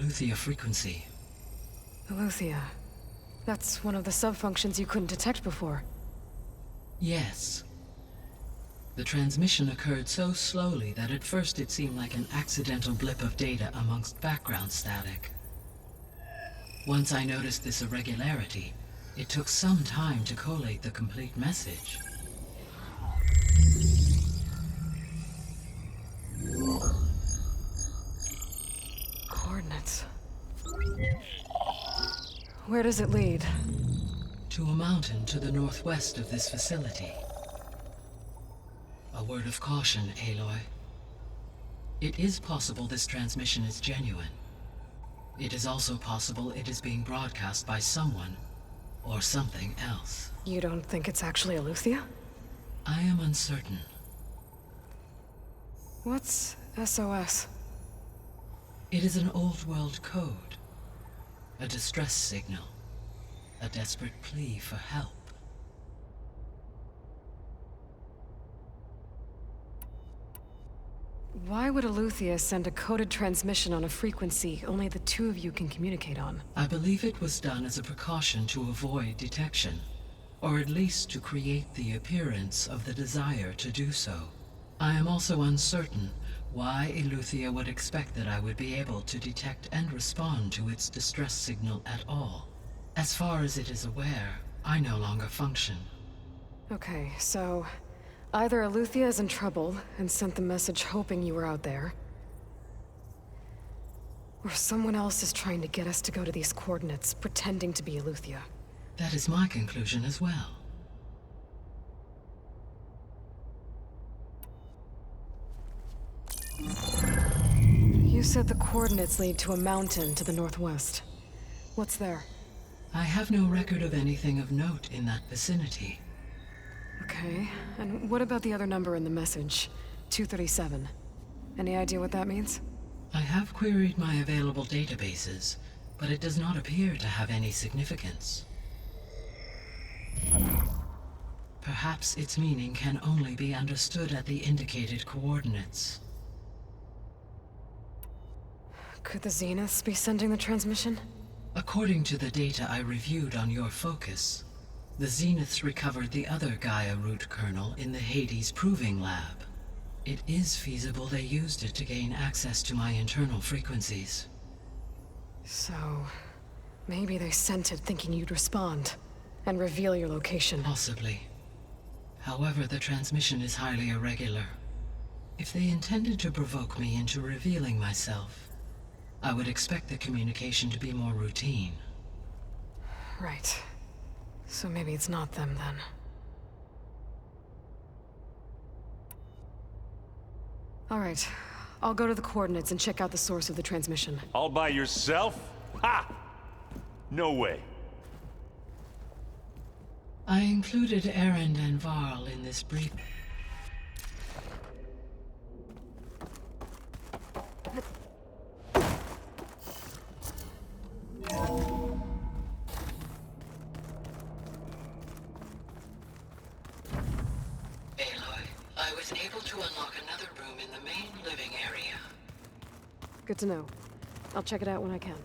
Eleuthia frequency. Eleuthia. That's one of the sub-functions you couldn't detect before. Yes. The transmission occurred so slowly that at first it seemed like an accidental blip of data amongst background static. Once I noticed this irregularity, it took some time to collate the complete message. Coordinates. Where does it lead? To a mountain to the northwest of this facility. A word of caution, Aloy. It is possible this transmission is genuine. It is also possible it is being broadcast by someone or something else. You don't think it's actually Eleuthia? I am uncertain. What's SOS? It is an old world code. A distress signal. A desperate plea for help. Why would Eleuthia send a coded transmission on a frequency only the two of you can communicate on? I believe it was done as a precaution to avoid detection, or at least to create the appearance of the desire to do so. I am also uncertain why Eleuthia would expect that I would be able to detect and respond to its distress signal at all. As far as it is aware, I no longer function. Okay, so either Eleuthia is in trouble and sent the message hoping you were out there, or someone else is trying to get us to go to these coordinates, pretending to be Eleuthia. That is my conclusion as well. You said the coordinates lead to a mountain to the northwest. What's there? I have no record of anything of note in that vicinity. Okay, and what about the other number in the message? 237. Any idea what that means? I have queried my available databases, but it does not appear to have any significance. Perhaps its meaning can only be understood at the indicated coordinates. Could the Zeniths be sending the transmission? According to the data I reviewed on your focus, the Zeniths recovered the other Gaia root kernel in the Hades Proving Lab. It is feasible they used it to gain access to my internal frequencies. So, maybe they sent it thinking you'd respond and reveal your location. Possibly. However, the transmission is highly irregular. If they intended to provoke me into revealing myself, I would expect the communication to be more routine. Right. So maybe it's not them then. All right. I'll go to the coordinates and check out the source of the transmission. All by yourself? Ha! No way. I included Erend and Varl in this brief. Aloy, I was able to unlock another room in the main living area. Good to know. I'll check it out when I can.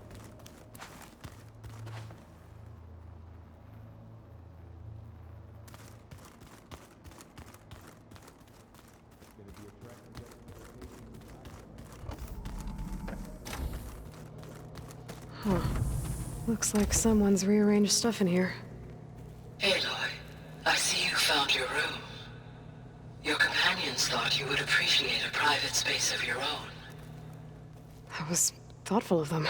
Huh. Looks like someone's rearranged stuff in here. Aloy, I see you found your room. Your companions thought you would appreciate a private space of your own. That was thoughtful of them.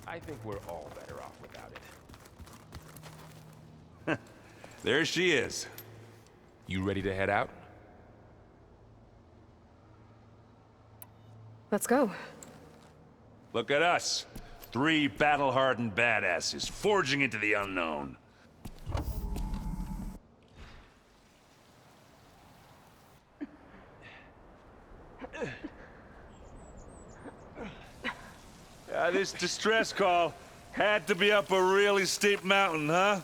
I think we're all better off without it. There she is. You ready to head out? Let's go. Look at us. 3 battle-hardened badasses forging into the unknown. This distress call had to be up a really steep mountain, huh?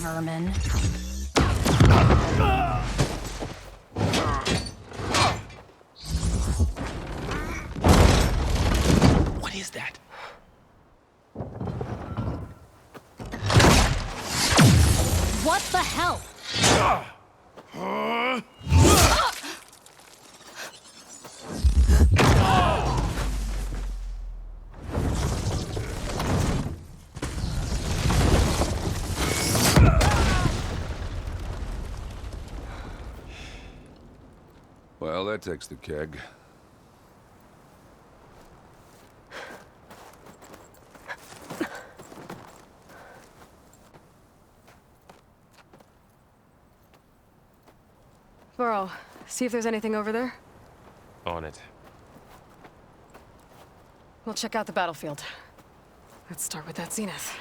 Vermin. What is that? What the hell? Well, that takes the keg. Burrow, see if there's anything over there. On it. We'll check out the battlefield. Let's start with that Zenith.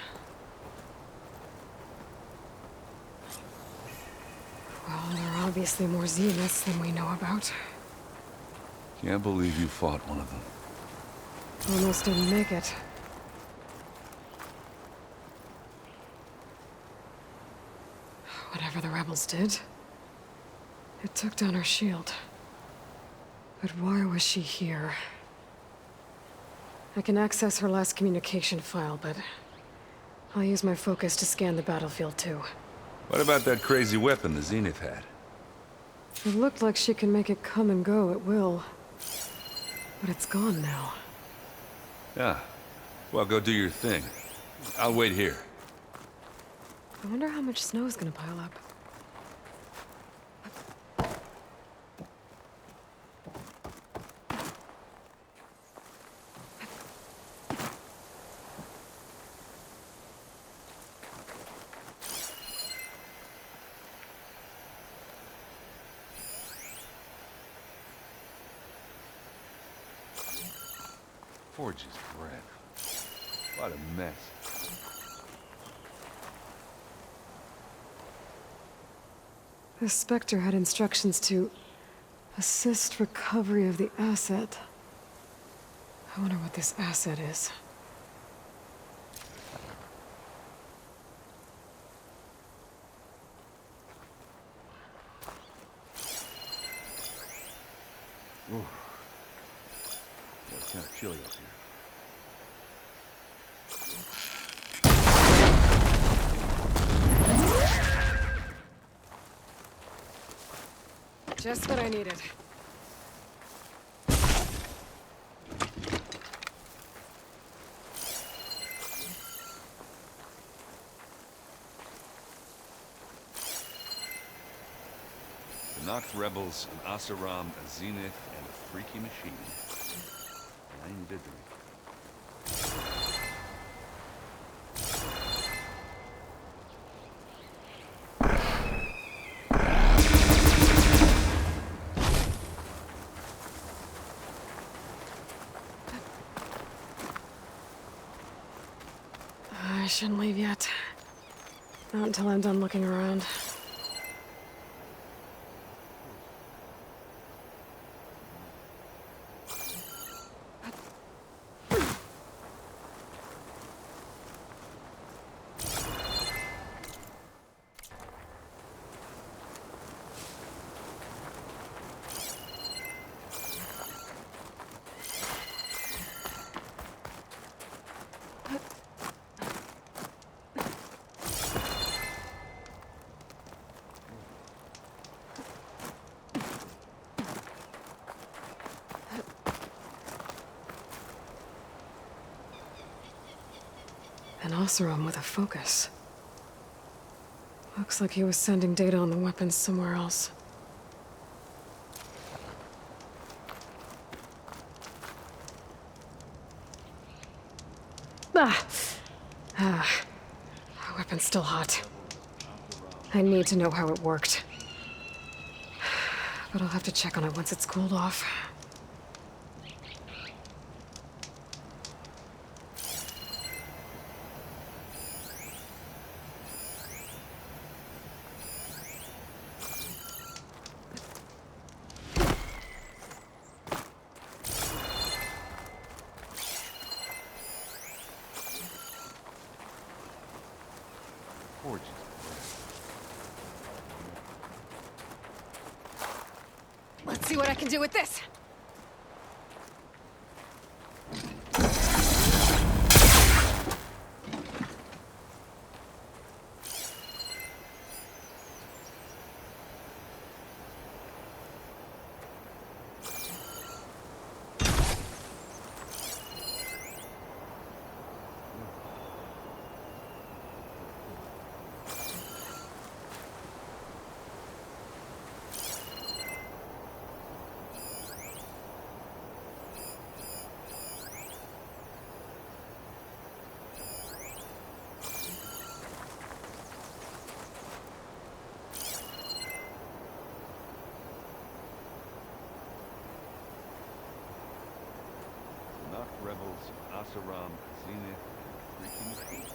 Well, there are obviously more Zeniths than we know about. Can't believe you fought one of them. Almost didn't make it. Whatever the rebels did, it took down her shield. But why was she here? I can access her last communication file, but I'll use my focus to scan the battlefield too. What about that crazy weapon the Zenith had? It looked like she can make it come and go at will. But it's gone now. Yeah. Well, go do your thing. I'll wait here. I wonder how much snow is gonna pile up. Forge is bread. What a mess. The Spectre had instructions to assist recovery of the asset. I wonder what this asset is. It's kind of chilly up here. Just what I needed. The Nox rebels, an Oseram, a Zenith, and a freaky machine. I ain't did to me. I shouldn't leave yet. Not until I'm done looking around. An Oseram with a focus. Looks like he was sending data on the weapons somewhere else. Ah. The weapon's still hot. I need to know how it worked. But I'll have to check on it once it's cooled off. Let's see what I can do with this. Rebels, Asaram, Zenith, and freaking machine.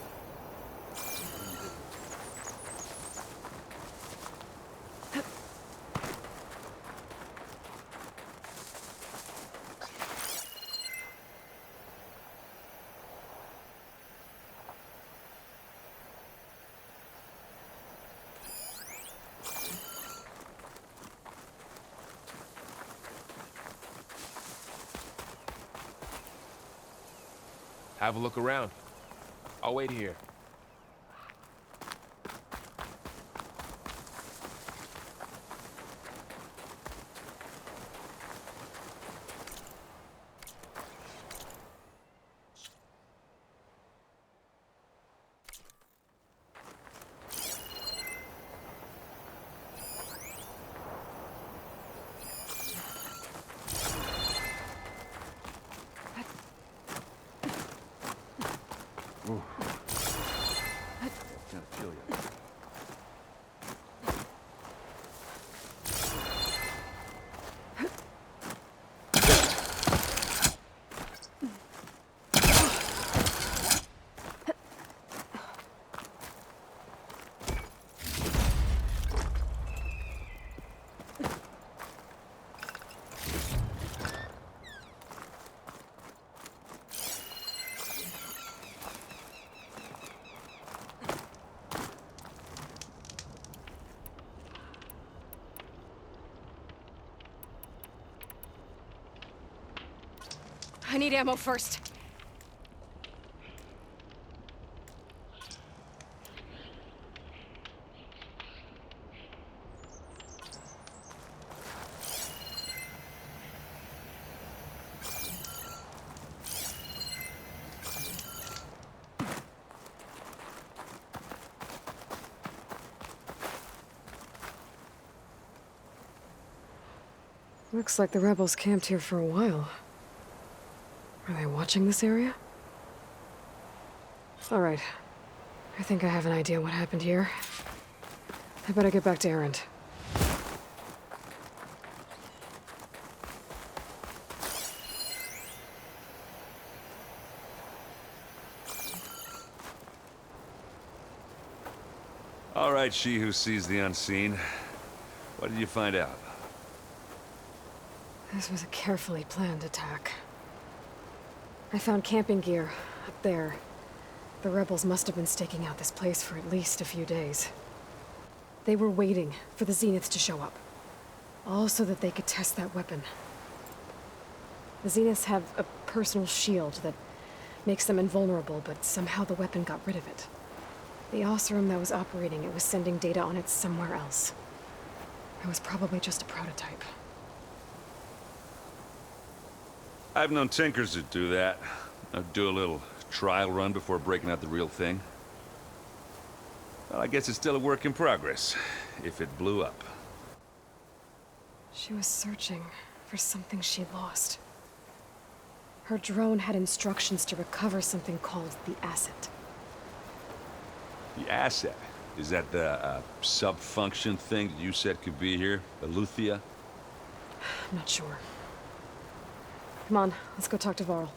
Have a look around. I'll wait here. I need ammo first. Looks like the rebels camped here for a while. Are they watching this area? All right. I think I have an idea what happened here. I better get back to Erend. All right, she who sees the unseen. What did you find out? This was a carefully planned attack. I found camping gear up there. The rebels must have been staking out this place for at least a few days. They were waiting for the Zeniths to show up. All so that they could test that weapon. The Zeniths have a personal shield that makes them invulnerable, but somehow the weapon got rid of it. The Oseram that was operating it was sending data on it somewhere else. It was probably just a prototype. I've known tinkers that do that. I'd do a little trial run before breaking out the real thing? Well, I guess it's still a work in progress, if it blew up. She was searching for something she lost. Her drone had instructions to recover something called the asset. The asset? Is that the sub-function thing that you said could be here? Eleuthia? I'm not sure. Come on, let's go talk to Varl.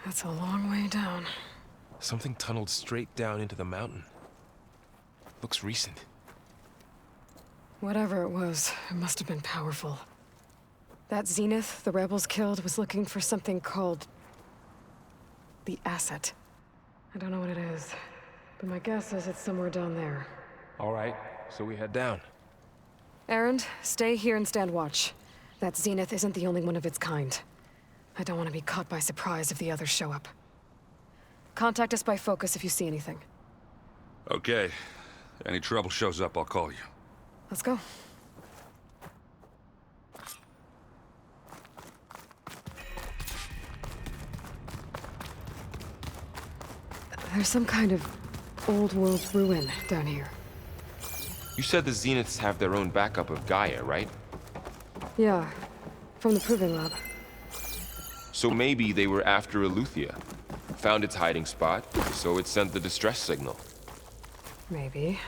That's a long way down. Something tunneled straight down into the mountain. Looks recent. Whatever it was, it must have been powerful. That Zenith the rebels killed was looking for something called the asset. I don't know what it is, but my guess is it's somewhere down there. All right, so we head down. Erend, stay here and stand watch. That Zenith isn't the only one of its kind. I don't want to be caught by surprise if the others show up. Contact us by focus if you see anything. Okay. Any trouble shows up, I'll call you. Let's go. There's some kind of old-world ruin down here. You said the Zeniths have their own backup of Gaia, right? Yeah, from the Proving Lab. So maybe they were after Eleuthia. Found its hiding spot, so it sent the distress signal. Maybe.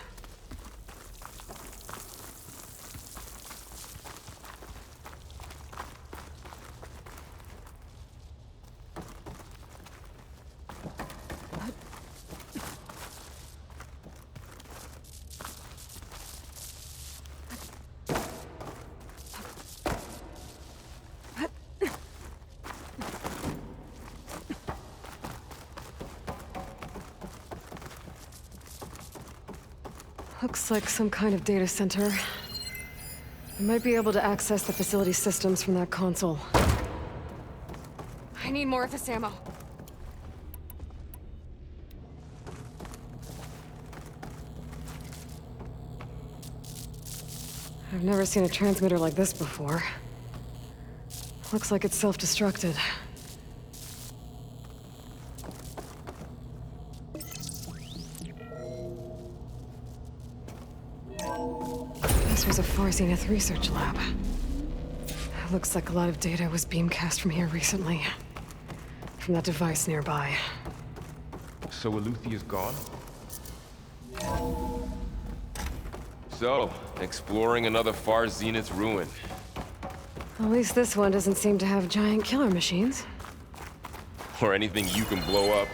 Looks like some kind of data center. I might be able to access the facility systems from that console. I need more of this ammo. I've never seen a transmitter like this before. Looks like it's self-destructed. This was a Far Zenith research lab. Looks like a lot of data was beamcast from here recently. From that device nearby. So Eleuthia's gone? So, exploring another Far Zenith ruin. At least this one doesn't seem to have giant killer machines. Or anything you can blow up.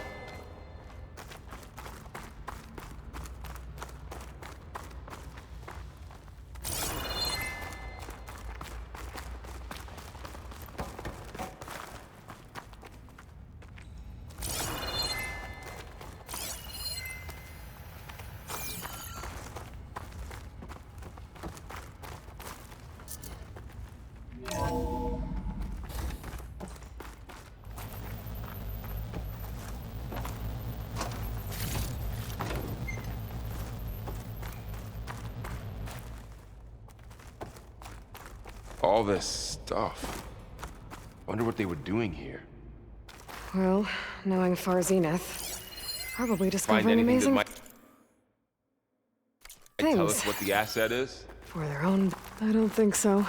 All this stuff. Wonder what they were doing here. Well, knowing Far Zenith, probably Find discovering anything that amazing might tell us things. what the asset is? For their own... I don't think so.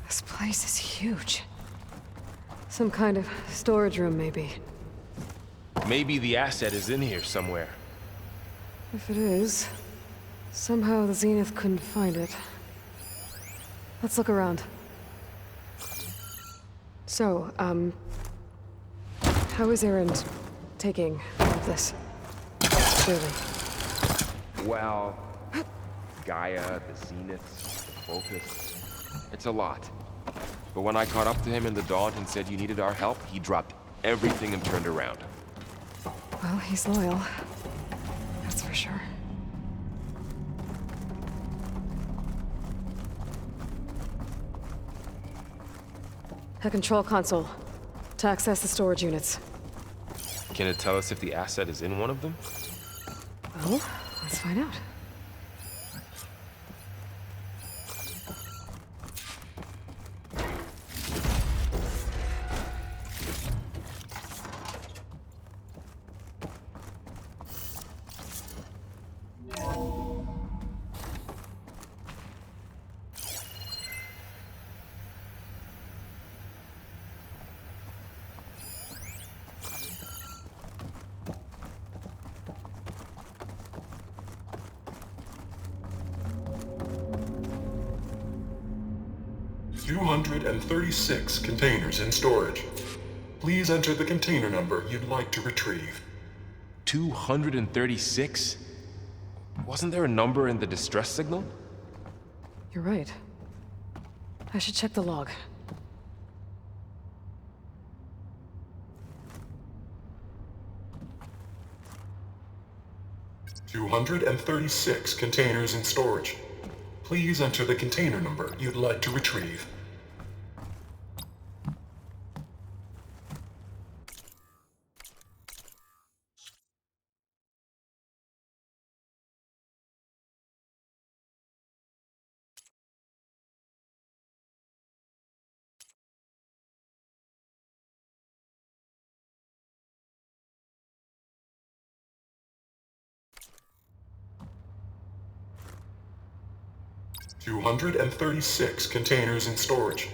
This place is huge. Some kind of storage room, maybe. Maybe the asset is in here somewhere. If it is, somehow the Zenith couldn't find it. Let's look around. So, how is Erend taking all of this? Really? Well, Gaia, the Zeniths, the Focus. It's a lot. But when I caught up to him in the Daunt and said you needed our help, he dropped everything and turned around. Well, he's loyal. That's for sure. A control console. To access the storage units. Can it tell us if the asset is in one of them? Well, let's find out. $236 containers in storage. Please enter the container number you'd like to retrieve. 236? Wasn't there a number in the distress signal? You're right. I should check the log. $236 containers in storage. Please enter the container number you'd like to retrieve. $236 containers in storage.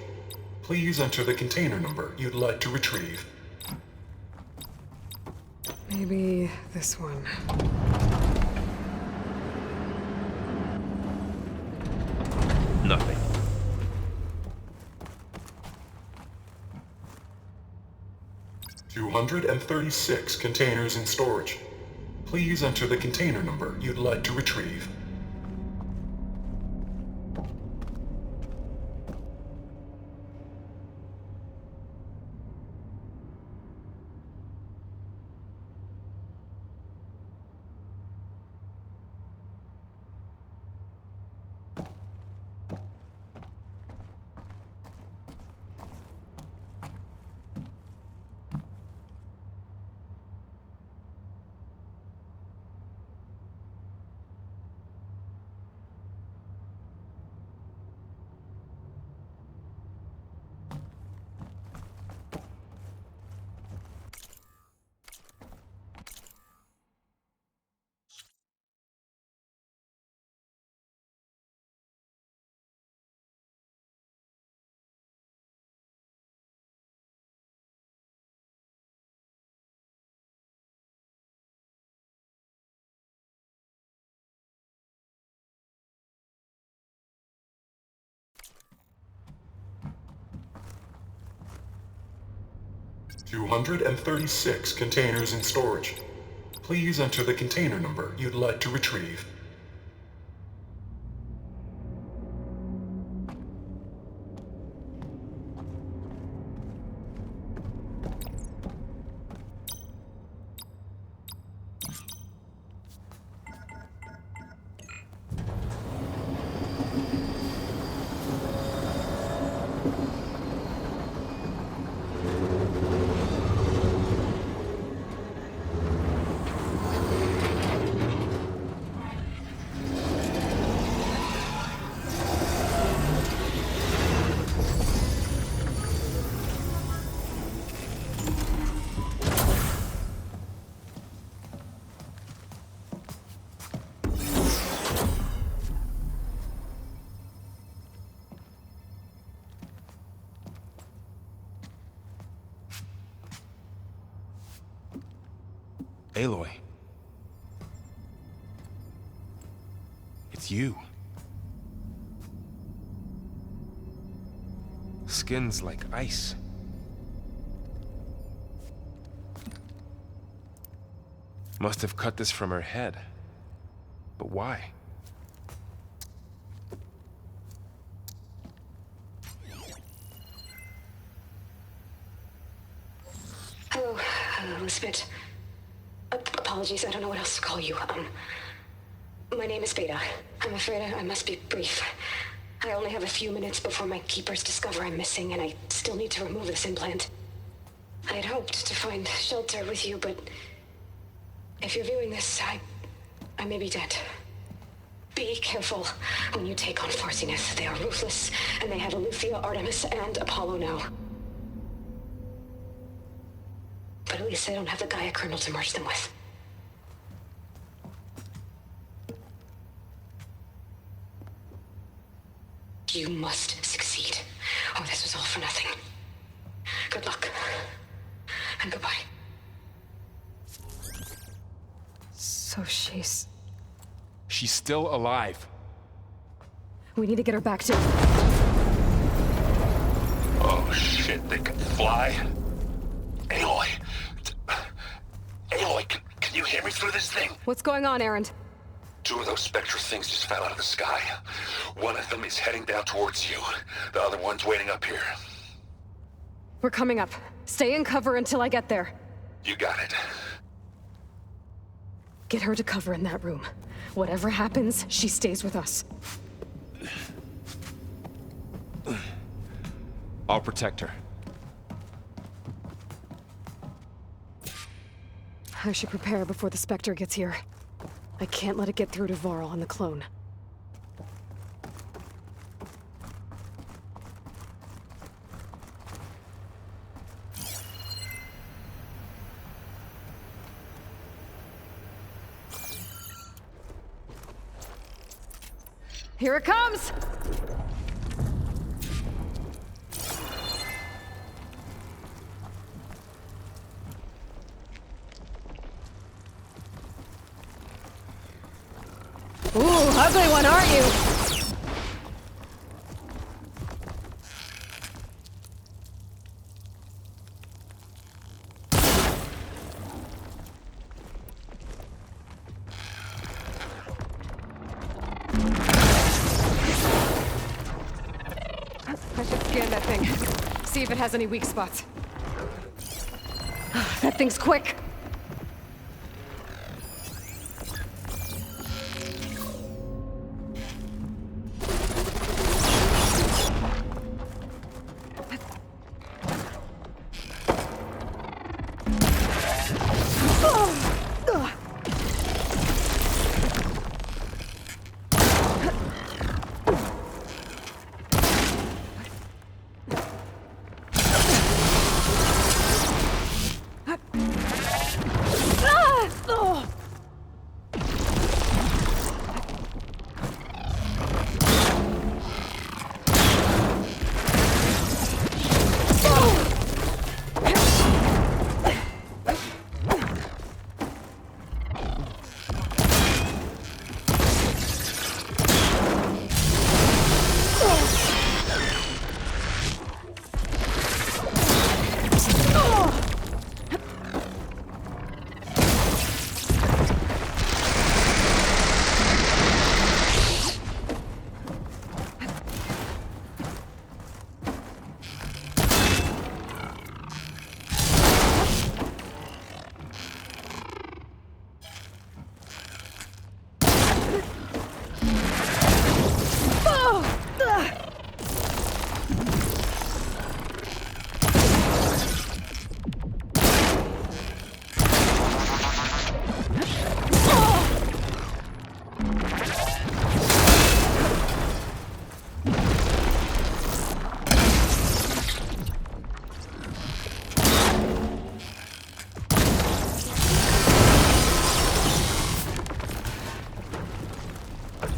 Please enter the container number you'd like to retrieve. Maybe this one. Nothing. $236 containers in storage. Please enter the container number you'd like to retrieve. $236 containers in storage. Please enter the container number you'd like to retrieve. Aloy. It's you. Skin's like ice. Must have cut this from her head. But why? Hello, Elizabeth. Apologies, I don't know what else to call you. My name is Beta. I'm afraid I must be brief. I only have a few minutes before my keepers discover I'm missing, and I still need to remove this implant. I had hoped to find shelter with you, but if you're viewing this, I may be dead. Be careful when you take on Far Zenith. They are ruthless, and they have Eleuthia, Artemis, and Apollo now. But at least they don't have the Gaia kernel to merge them with. You must succeed, or this was all for nothing. Good luck, and goodbye. So she's still alive. We need to get her back to... Oh shit, they can fly? Aloy! Aloy, can you hear me through this thing? What's going on, Erend? 2 of those Spectre things just fell out of the sky. One of them is heading down towards you. The other one's waiting up here. We're coming up. Stay in cover until I get there. You got it. Get her to cover in that room. Whatever happens, she stays with us. I'll protect her. I should prepare before the Spectre gets here. I can't let it get through to Varl and the clone. Here it comes! Ooh, ugly one, aren't you? I should scan that thing. See if it has any weak spots. That thing's quick!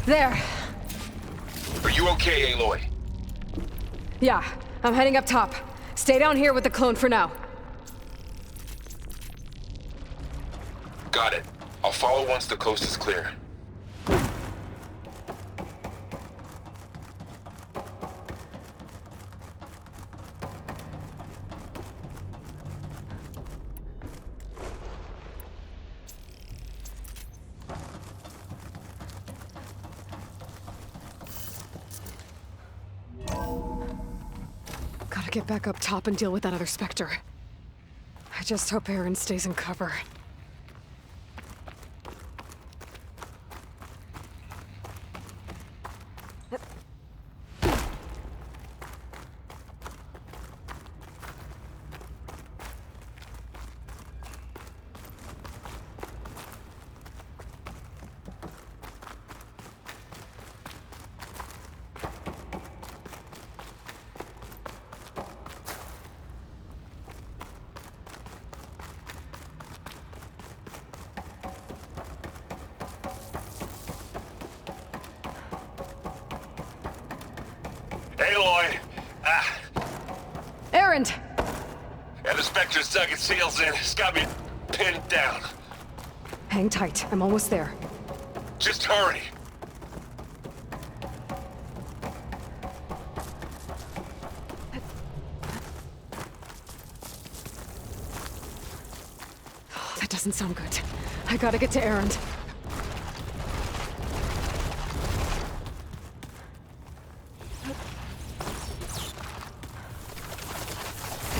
There. Are you okay, Aloy? Yeah, I'm heading up top. Stay down here with the clone for now. Got it. I'll follow once the coast is clear. get back up top and deal with that other Spectre. I just hope Aaron stays in cover. Aloy! Aaron! And the Spectre's dug its heels in. It's got me pinned down. Hang tight, I'm almost there. Just hurry. That doesn't sound good. I gotta get to Aaron.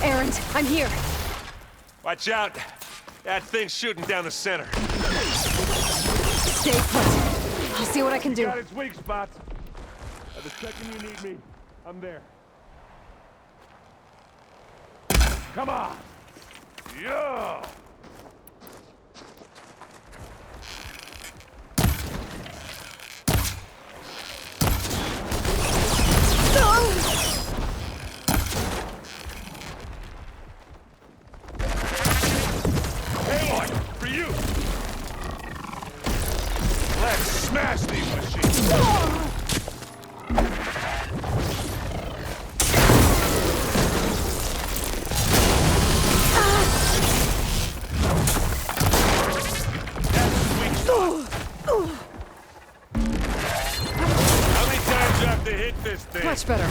Aaron, I'm here. Watch out! That thing's shooting down the center. Stay put. I'll see what I can do. Got its weak spots. The second you need me, I'm there. Come on! Yo! Aloy, for you! Let's smash these machines! How many times do you have to hit this thing? Much better.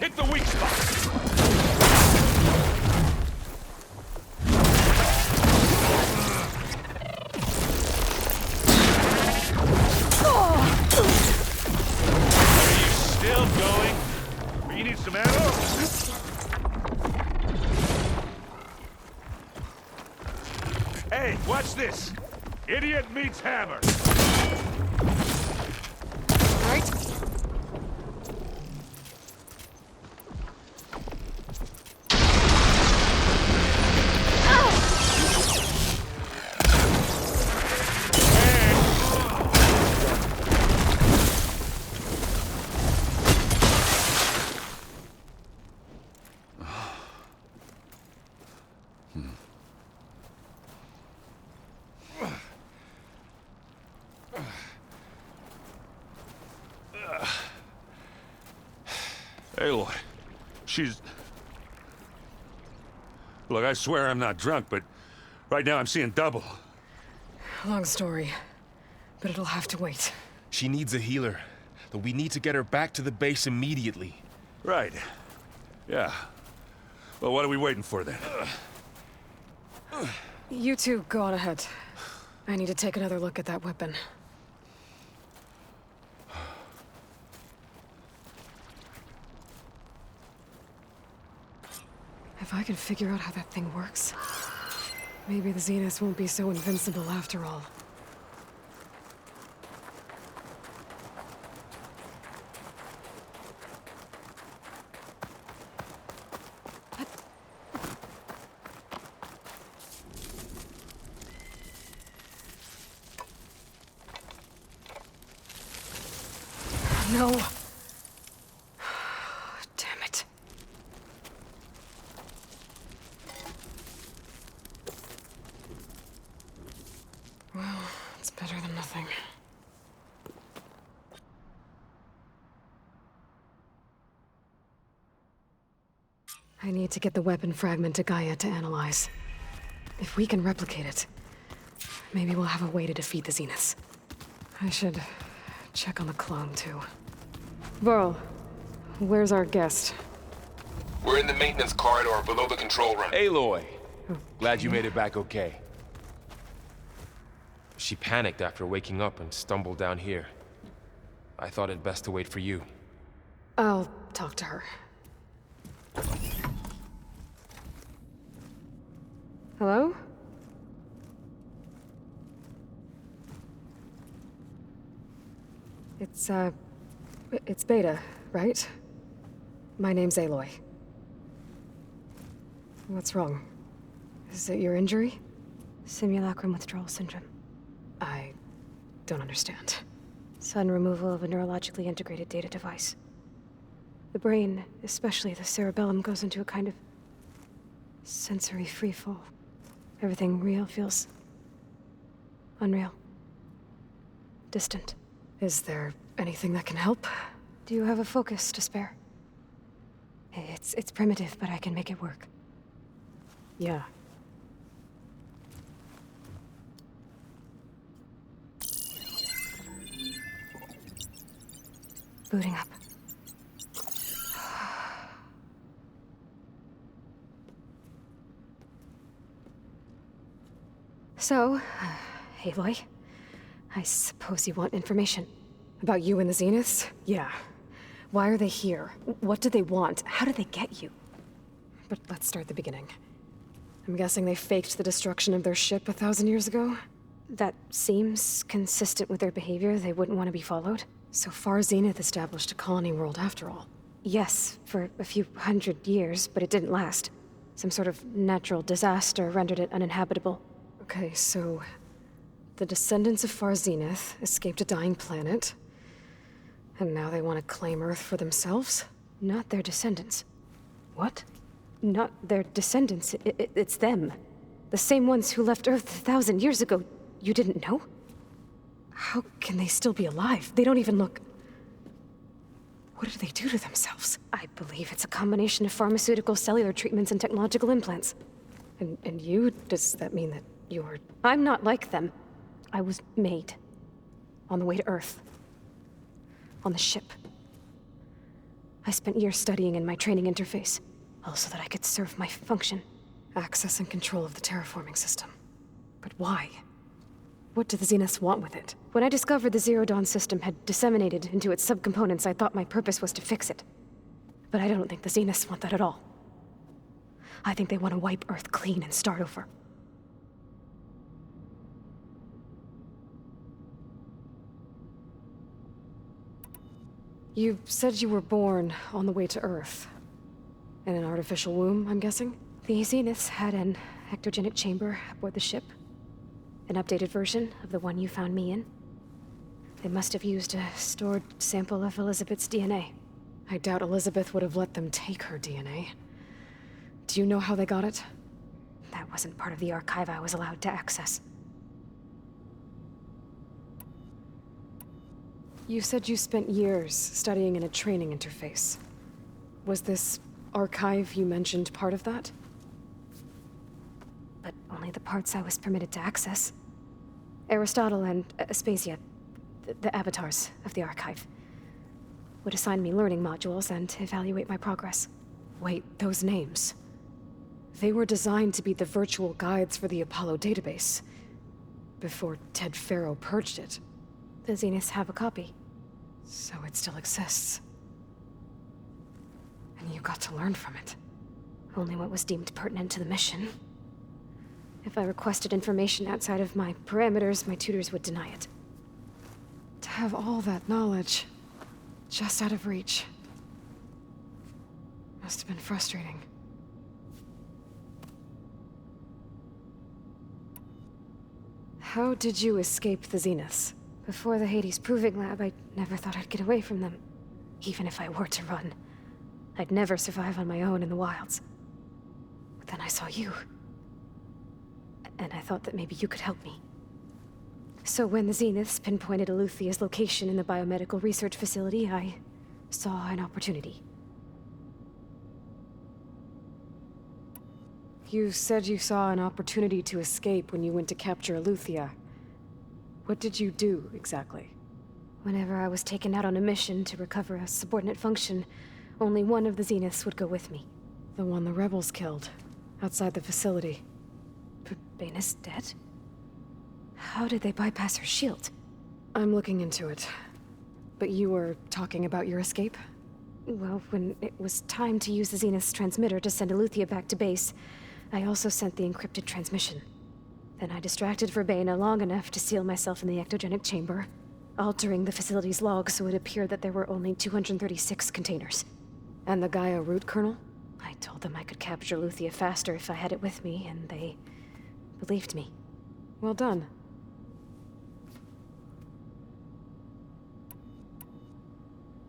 Hit the weak spot! Are you still going? Or you need some ammo? Hey, watch this! Idiot meets hammer! Right? Aloy, she's... Look, I swear I'm not drunk, but right now I'm seeing double. Long story, but it'll have to wait. She needs a healer, but we need to get her back to the base immediately. Right. Yeah. Well, what are we waiting for then? You two go on ahead. I need to take another look at that weapon. If I can figure out how that thing works, maybe the Zeniths won't be so invincible after all. No. Damn it. I need to get the weapon fragment to Gaia to analyze. If we can replicate it, maybe we'll have a way to defeat the Zeniths. I should check on the clone, too. Varl, where's our guest? We're in the maintenance corridor below the control room. Aloy! Glad you made it back okay. She panicked after waking up and stumbled down here. I thought it best to wait for you. I'll talk to her. Hello? It's Beta, right? My name's Aloy. What's wrong? Is it your injury? Simulacrum withdrawal syndrome. I don't understand. Sudden removal of a neurologically integrated data device. The brain, especially the cerebellum, goes into a kind of sensory freefall. Everything real feels unreal. Distant. Is there anything that can help? Do you have a focus to spare? It's primitive, but I can make it work. Yeah. Booting up. So, Aloy, I suppose you want information. About you and the Zeniths? Yeah. Why are they here? What do they want? How did they get you? But let's start at the beginning. I'm guessing they faked the destruction of their ship 1,000 years ago? That seems consistent with their behavior. They wouldn't want to be followed. So Far Zenith established a colony world after all. Yes, for a few hundred years, but it didn't last. Some sort of natural disaster rendered it uninhabitable. Okay, so the descendants of Far Zenith escaped a dying planet, and now they want to claim Earth for themselves? Not their descendants. What? Not their descendants. It's them. The same ones who left Earth 1,000 years ago. You didn't know? How can they still be alive? They don't even look... What did they do to themselves? I believe it's a combination of pharmaceutical, cellular treatments, and technological implants. And you? Does that mean that you're... I'm not like them. I was made. On the way to Earth. On the ship. I spent years studying in my training interface, all so that I could serve my function. Access and control of the terraforming system. But why? What do the Zeniths want with it? When I discovered the Zero Dawn system had disseminated into its subcomponents, I thought my purpose was to fix it. But I don't think the Zeniths want that at all. I think they want to wipe Earth clean and start over. You said you were born on the way to Earth. In an artificial womb, I'm guessing? The Zeniths had an ectogenic chamber aboard the ship. An updated version of the one you found me in. They must have used a stored sample of Elizabeth's DNA. I doubt Elizabeth would have let them take her DNA. Do you know how they got it? That wasn't part of the archive I was allowed to access. You said you spent years studying in a training interface. Was this archive you mentioned part of that? But only the parts I was permitted to access. Aristotle and Aspasia, the avatars of the archive, would assign me learning modules and evaluate my progress. Wait, those names. They were designed to be the virtual guides for the Apollo database, before Ted Faro purged it. The Zeniths have a copy. So it still exists. And you got to learn from it. Only what was deemed pertinent to the mission. If I requested information outside of my parameters, my tutors would deny it. To have all that knowledge, just out of reach. Must have been frustrating. How did you escape the Zeniths? Before the Hades Proving Lab, I never thought I'd get away from them. Even if I were to run, I'd never survive on my own in the wilds. But then I saw you. And I thought that maybe you could help me. So when the Zeniths pinpointed Eluthia's location in the biomedical research facility, I saw an opportunity. You said you saw an opportunity to escape when you went to capture Eleuthia. What did you do, exactly? Whenever I was taken out on a mission to recover a subordinate function, only one of the Zeniths would go with me. The one the rebels killed, outside the facility. Baina's dead? How did they bypass her shield? I'm looking into it. But you were talking about your escape? Well, when it was time to use the Zenith's transmitter to send Eleuthia back to base, I also sent the encrypted transmission. Then I distracted Verbena long enough to seal myself in the ectogenic chamber, altering the facility's log so it appeared that there were only 236 containers. And the Gaia root kernel? I told them I could capture Eleuthia faster if I had it with me, and they believed me. Well done.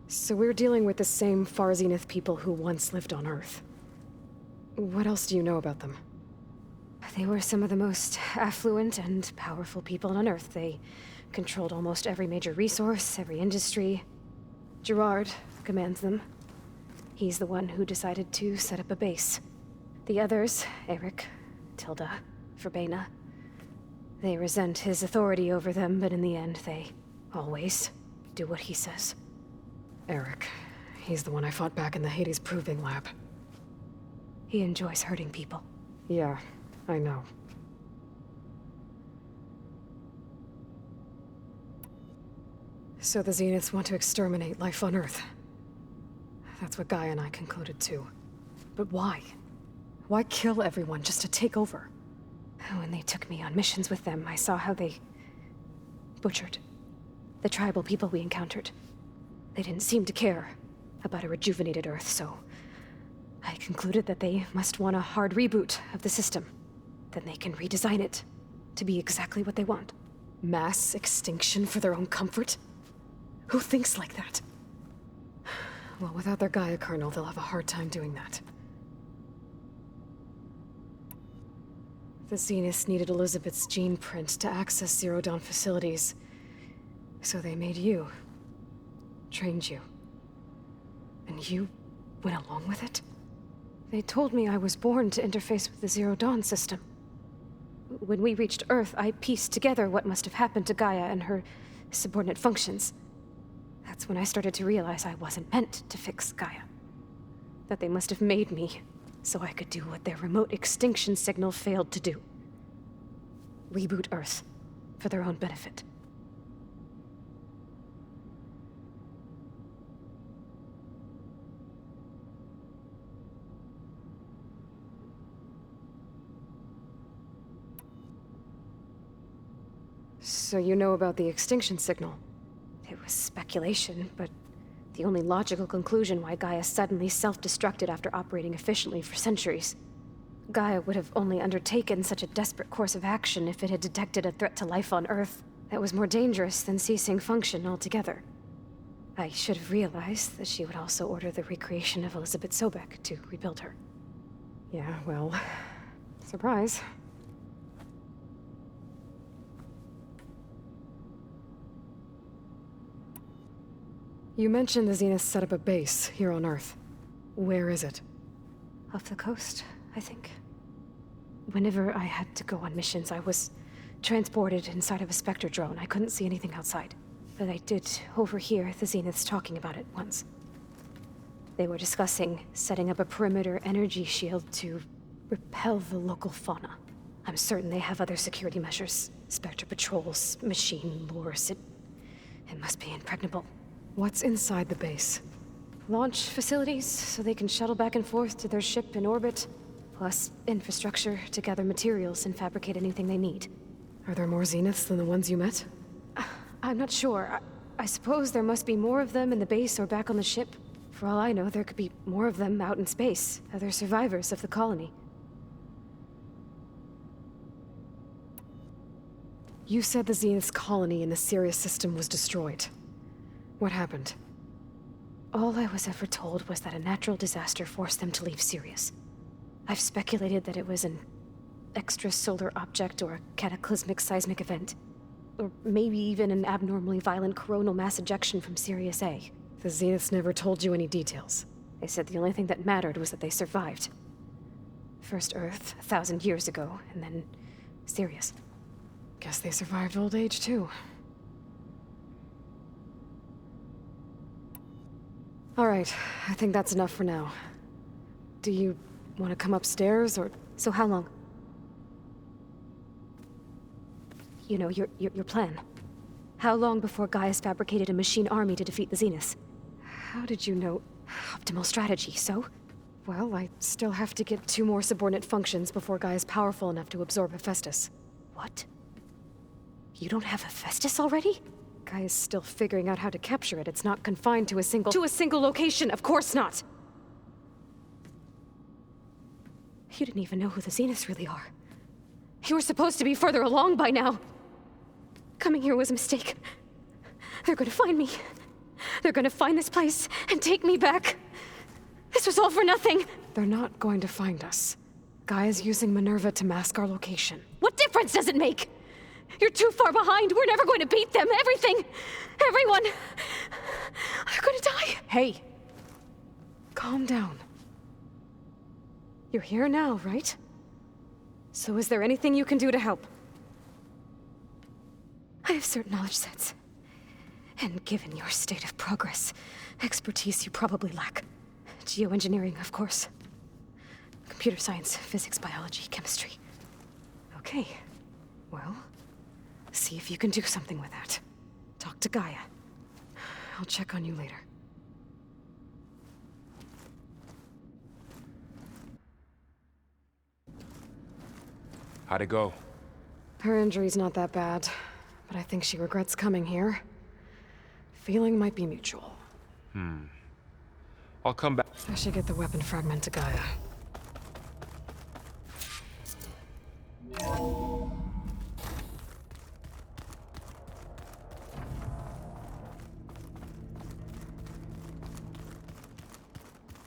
So we're dealing with the same Far Zenith people who once lived on Earth. What else do you know about them? They were some of the most affluent and powerful people on Earth. They controlled almost every major resource, every industry. Gerard commands them. He's the one who decided to set up a base. The others, Eric, Tilda, Verbena, they resent his authority over them, but in the end, they always do what he says. Eric. He's the one I fought back in the Hades Proving Lab. He enjoys hurting people. Yeah, I know. So the Zeniths want to exterminate life on Earth. That's what Gaia and I concluded too. But why? Why kill everyone just to take over? When they took me on missions with them, I saw how they butchered the tribal people we encountered. They didn't seem to care about a rejuvenated Earth, so I concluded that they must want a hard reboot of the system. Then they can redesign it to be exactly what they want. Mass extinction for their own comfort? Who thinks like that? Well, without their Gaia kernel, they'll have a hard time doing that. The Zeniths needed Elizabeth's gene print to access Zero Dawn facilities. So they made you. Trained you. And you went along with it? They told me I was born to interface with the Zero Dawn system. When we reached Earth, I pieced together what must have happened to Gaia and her subordinate functions. That's when I started to realize I wasn't meant to fix Gaia. That they must have made me so I could do what their remote extinction signal failed to do. Reboot Earth for their own benefit. So you know about the extinction signal? It was speculation, but the only logical conclusion why Gaia suddenly self-destructed after operating efficiently for centuries. Gaia would have only undertaken such a desperate course of action if it had detected a threat to life on Earth that was more dangerous than ceasing function altogether. I should have realized that she would also order the recreation of Elizabeth Sobek to rebuild her. Yeah, well, surprise. You mentioned the Zeniths set up a base here on Earth. Where is it? Off the coast, I think. Whenever I had to go on missions, I was transported inside of a Spectre drone. I couldn't see anything outside. But I did overhear the Zeniths talking about it once. They were discussing setting up a perimeter energy shield to repel the local fauna. I'm certain they have other security measures. Spectre patrols, machine lures. It must be impregnable. What's inside the base? Launch facilities, so they can shuttle back and forth to their ship in orbit. Plus infrastructure to gather materials and fabricate anything they need. Are there more Zeniths than the ones you met? I'm not sure. I suppose there must be more of them in the base or back on the ship. For all I know, there could be more of them out in space. Other survivors of the colony. You said the Zenith's colony in the Sirius system was destroyed. What happened? All I was ever told was that a natural disaster forced them to leave Sirius. I've speculated that it was an extrasolar object or a cataclysmic seismic event. Or maybe even an abnormally violent coronal mass ejection from Sirius A. The Zeniths never told you any details. They said the only thing that mattered was that they survived. First Earth, 1,000 years ago, and then Sirius. Guess they survived old age, too. Alright, I think that's enough for now. Do you want to come upstairs, or... So how long? You know, your plan. How long before Gaius fabricated a machine army to defeat the Zeniths? How did you know? Optimal strategy, so? Well, I still have to get 2 more subordinate functions before Gaia is powerful enough to absorb Hephaestus. What? You don't have Hephaestus already? Gaia's still figuring out how to capture it. It's not confined to a single location, of course not! You didn't even know who the Zeniths really are. You were supposed to be further along by now! Coming here was a mistake. They're gonna find me. They're gonna find this place and take me back. This was all for nothing! They're not going to find us. Gaia's using Minerva to mask our location. What difference does it make? You're too far behind. We're never going to beat them. Everything. Everyone. They're gonna die. Hey. Calm down. You're here now, right? So is there anything you can do to help? I have certain knowledge sets. And given your state of progress, expertise you probably lack. Geoengineering, of course. Computer science, physics, biology, chemistry. Okay. Well, see if you can do something with that. Talk to Gaia. I'll check on you later. How'd it go? Her injury's not that bad, but I think she regrets coming here. Feeling might be mutual. I'll come back. I should get the weapon fragment to Gaia.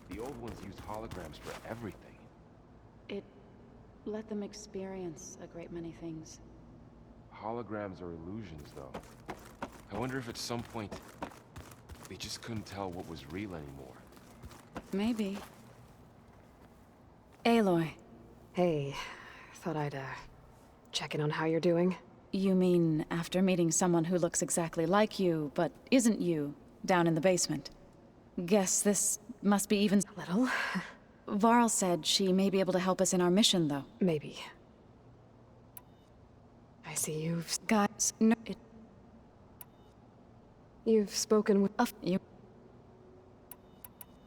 The old ones used holograms for everything. It let them experience a great many things. Holograms are illusions, though. I wonder if at some point they just couldn't tell what was real anymore. Maybe. Aloy. Hey, thought I'd, check in on how you're doing. You mean after meeting someone who looks exactly like you, but isn't you, down in the basement? Guess this must be even... A little. Varl said she may be able to help us in our mission, though. Maybe. I see you've... Guys, no, You've spoken with... you.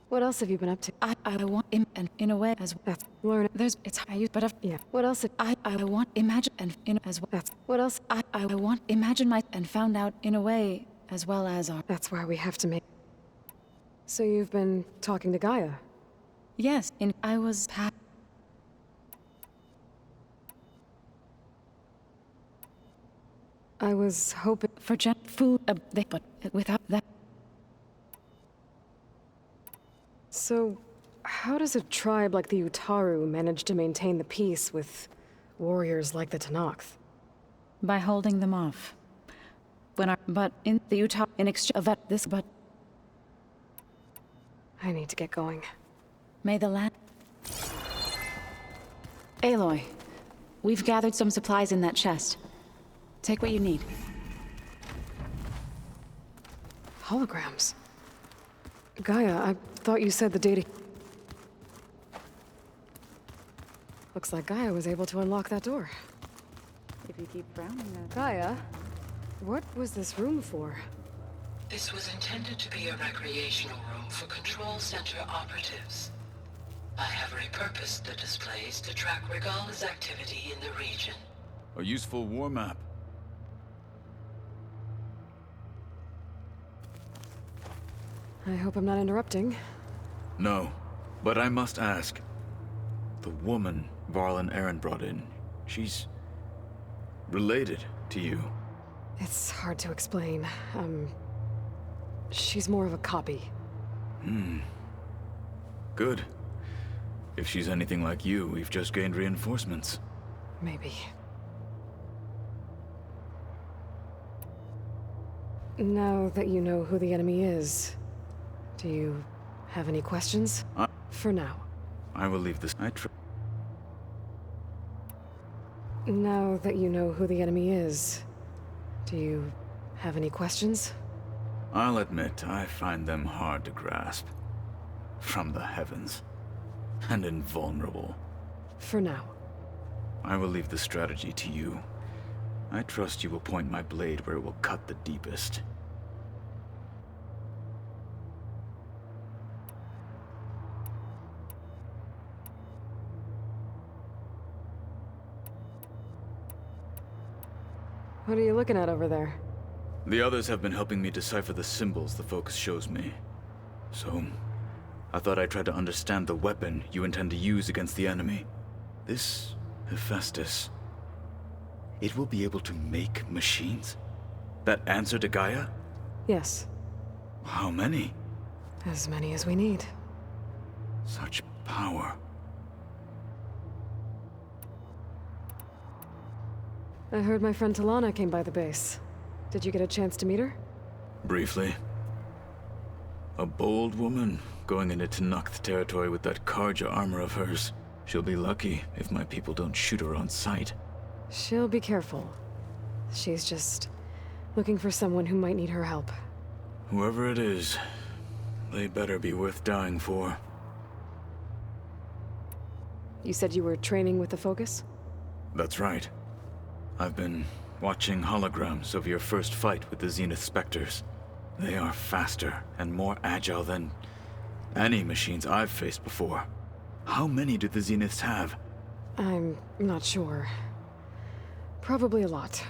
What else have you been up to? I want him, and in a way as That's... learn... there's it's I use, but Yeah. What else... I want imagine and in as well. That's... What else... I want imagine my and found out in a way as well as our. That's why we have to make... So you've been talking to Gaia? Yes, and I was I was hoping... for food, but without that. So, how does a tribe like the Utaru manage to maintain the peace with warriors like the Tenakth? By holding them off. But in the Utah, in exchange of that, but I need to get going. may the land. Aloy, we've gathered some supplies in that chest. Take what you need. Holograms? Gaia, I thought you said the data... Looks like Gaia was able to unlock that door. If you keep frowning at Gaia, what was this room for? This was intended to be a recreational room for Control Center operatives. I have repurposed the displays to track Regala's activity in the region. A useful war map. I hope I'm not interrupting. No, but I must ask. The woman Varl and Aaron brought in, she's... related to you. It's hard to explain. She's more of a copy. Good. If she's anything like you, we've just gained reinforcements. Maybe. Now that you know who the enemy is, do you have any questions? For now. I will leave this. Now that you know who the enemy is, do you have any questions? I'll admit, I find them hard to grasp. From the heavens. And invulnerable. For now. I will leave the strategy to you. I trust you will point my blade where it will cut the deepest. What are you looking at over there? The others have been helping me decipher the symbols the focus shows me. So, I thought I'd try to understand the weapon you intend to use against the enemy. This Hephaestus. It will be able to make machines? That answer to Gaia? Yes. How many? As many as we need. Such power. I heard my friend Talana came by the base. Did you get a chance to meet her? Briefly. A bold woman going into Tenakth territory with that Karja armor of hers. She'll be lucky if my people don't shoot her on sight. She'll be careful. She's just looking for someone who might need her help. Whoever it is, they better be worth dying for. You said you were training with the Focus? That's right. I've been watching holograms of your first fight with the Zenith Spectres. They are faster and more agile than any machines I've faced before. How many do the Zeniths have? I'm not sure. Probably a lot.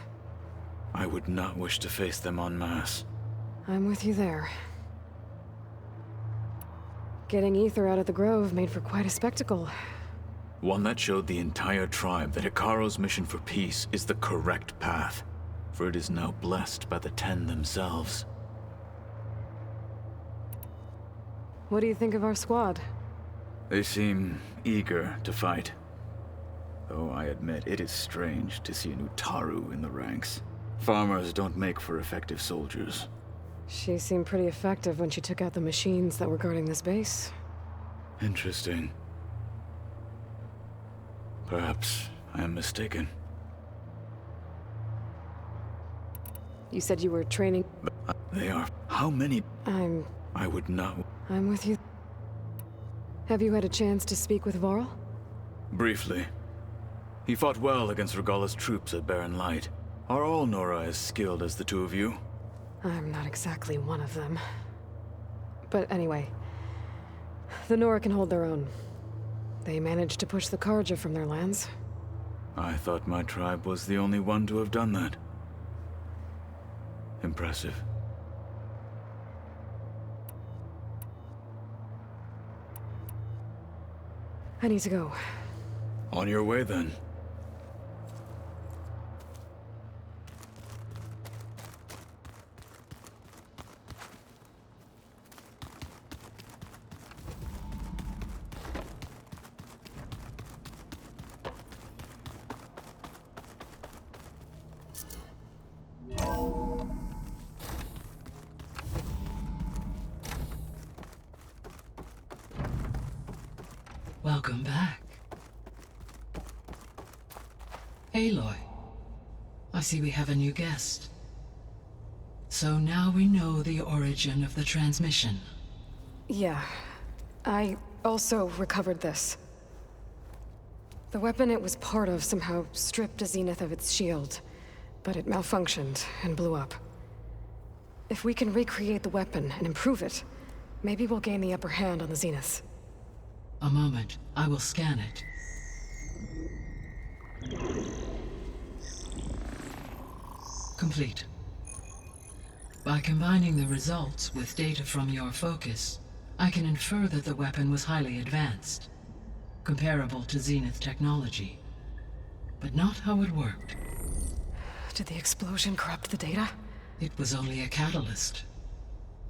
I would not wish to face them en masse. I'm with you there. Getting Ether out of the Grove made for quite a spectacle. One that showed the entire tribe that Hekarro's mission for peace is the correct path, for it is now blessed by the Ten themselves. What do you think of our squad? They seem eager to fight. Though I admit it is strange to see an Utaru in the ranks. Farmers don't make for effective soldiers. She seemed pretty effective when she took out the machines that were guarding this base. Interesting. Perhaps I am mistaken. You said you were training... They are... How many... I would not... I'm with you. Have you had a chance to speak with Varl? Briefly. He fought well against Regalla's troops at Barren Light. Are all Nora as skilled as the two of you? I'm not exactly one of them. But anyway, the Nora can hold their own. They managed to push the Karja from their lands. I thought my tribe was the only one to have done that. Impressive. I need to go. On your way, then. Welcome back. Aloy, I see we have a new guest. So now we know the origin of the transmission. Yeah. I also recovered this. The weapon it was part of somehow stripped a Zenith of its shield, but it malfunctioned and blew up. If we can recreate the weapon and improve it, maybe we'll gain the upper hand on the Zeniths. A moment, I will scan it. Complete. By combining the results with data from your focus, I can infer that the weapon was highly advanced, comparable to Zenith technology, but not how it worked. Did the explosion corrupt the data? It was only a catalyst.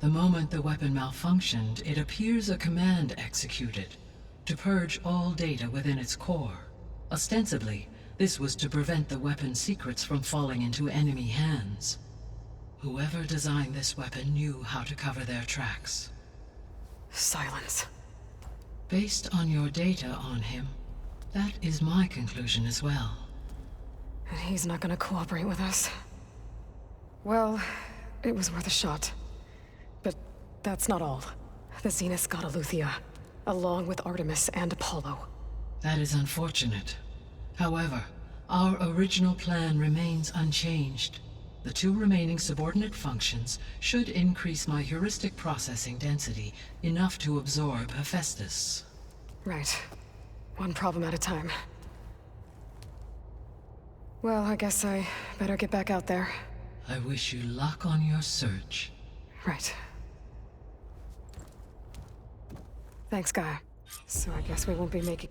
The moment the weapon malfunctioned, it appears a command executed to purge all data within its core. Ostensibly, this was to prevent the weapon's secrets from falling into enemy hands. Whoever designed this weapon knew how to cover their tracks. Silence. Based on your data on him, that is my conclusion as well. And he's not gonna cooperate with us. Well, it was worth a shot. But that's not all. The Zeniths got Eleuthia, along with Artemis and Apollo. That is unfortunate. However, our original plan remains unchanged. The 2 remaining subordinate functions should increase my heuristic processing density enough to absorb Hephaestus. Right. One problem at a time. Well, I guess I better get back out there. I wish you luck on your search. Right. Thanks, Gaia. So I guess we won't be making...